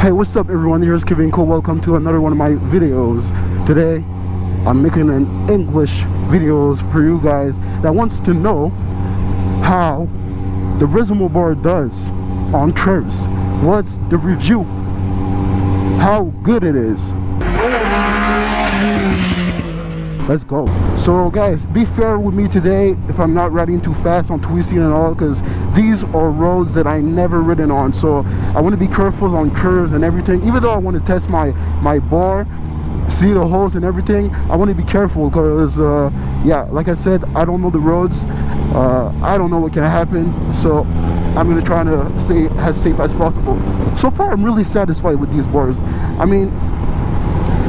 Hey, what's up everyone, here's Kevin Cole. Welcome to another one of my videos. Today I'm making an English videos for you guys that wants to know how the Rizoma bar does on curves. What's the review, how good it is. Let's go. So guys, be fair with me today if I'm not riding too fast on twisting and all, because these are roads that I never ridden on, so I want to be careful on curves and everything. Even though I want to test my bar, see the holes and everything, I want to be careful because yeah, like I said, I don't know the roads. I don't know what can happen, so I'm gonna try to stay as safe as possible. So far I'm really satisfied with these bars. I mean,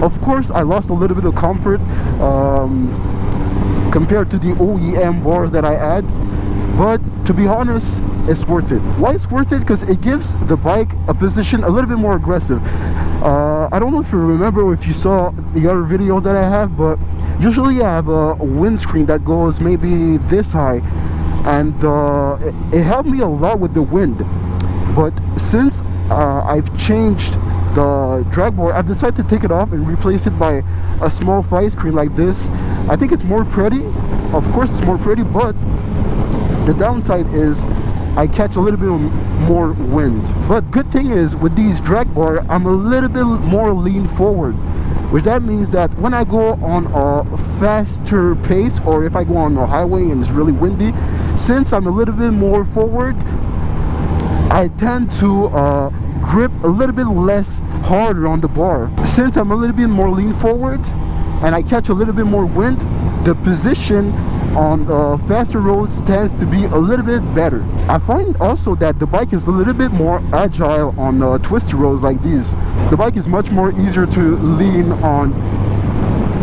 of course I lost a little bit of comfort compared to the OEM bars that I had, but to be honest, it's worth it. Why it's worth it? Because it gives the bike a position a little bit more aggressive. I don't know if you remember or if you saw the other videos that I have, but usually I have a windscreen that goes maybe this high, and it helped me a lot with the wind. But since I've changed the drag bar, I've decided to take it off and replace it by a small fly screen like this. I think it's more pretty. Of course it's more pretty, but the downside is I catch a little bit more wind. But good thing is with these drag bar, I'm a little bit more lean forward, which that means that when I go on a faster pace, or if I go on a highway and it's really windy, since I'm a little bit more forward, I tend to grip a little bit less harder on the bar. Since I'm a little bit more lean forward and I catch a little bit more wind, the position on faster roads tends to be a little bit better. I find also that the bike is a little bit more agile on twisty roads like these. The bike is much more easier to lean on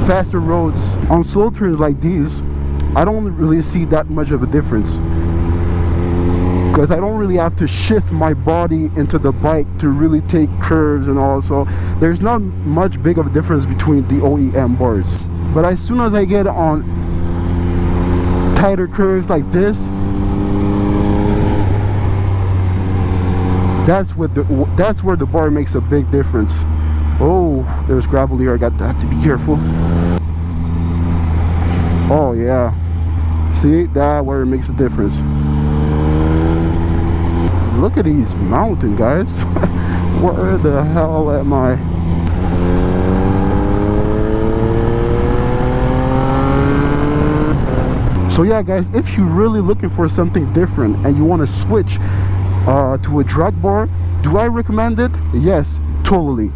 faster roads. On slow turns like these, I don't really see that much of a difference, because I don't really have to shift my body into the bike to really take curves and all, so there's not much big of a difference between the OEM bars. But as soon as I get on tighter curves like this, that's where the bar makes a big difference. Oh, there's gravel here. I have to be careful. Oh yeah, see, that where it makes a difference. Look at these mountains, guys. Where the hell am I? So yeah guys, if you're really looking for something different and you want to switch to a drag bar, do I recommend it? Yes, totally.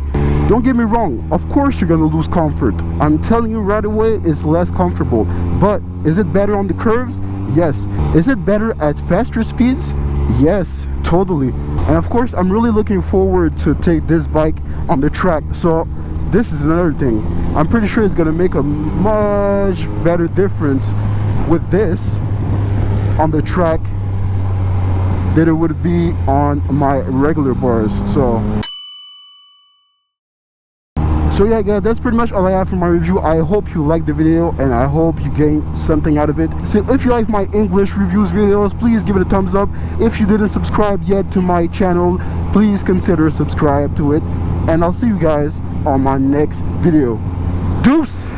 Don't get me wrong, of course you're gonna lose comfort. I'm telling you right away, it's less comfortable. But is it better on the curves? Yes. Is it better at faster speeds? Yes, totally. And of course I'm really looking forward to take this bike on the track. So this is another thing, I'm pretty sure it's gonna make a much better difference with this on the track than it would be on my regular bars. So yeah guys, that's pretty much all I have for my review. I hope you liked the video and I hope you gained something out of it. So if you like my English reviews videos, please give it a thumbs up. If you didn't subscribe yet to my channel, please consider subscribe to it, and I'll see you guys on my next video. Deuce!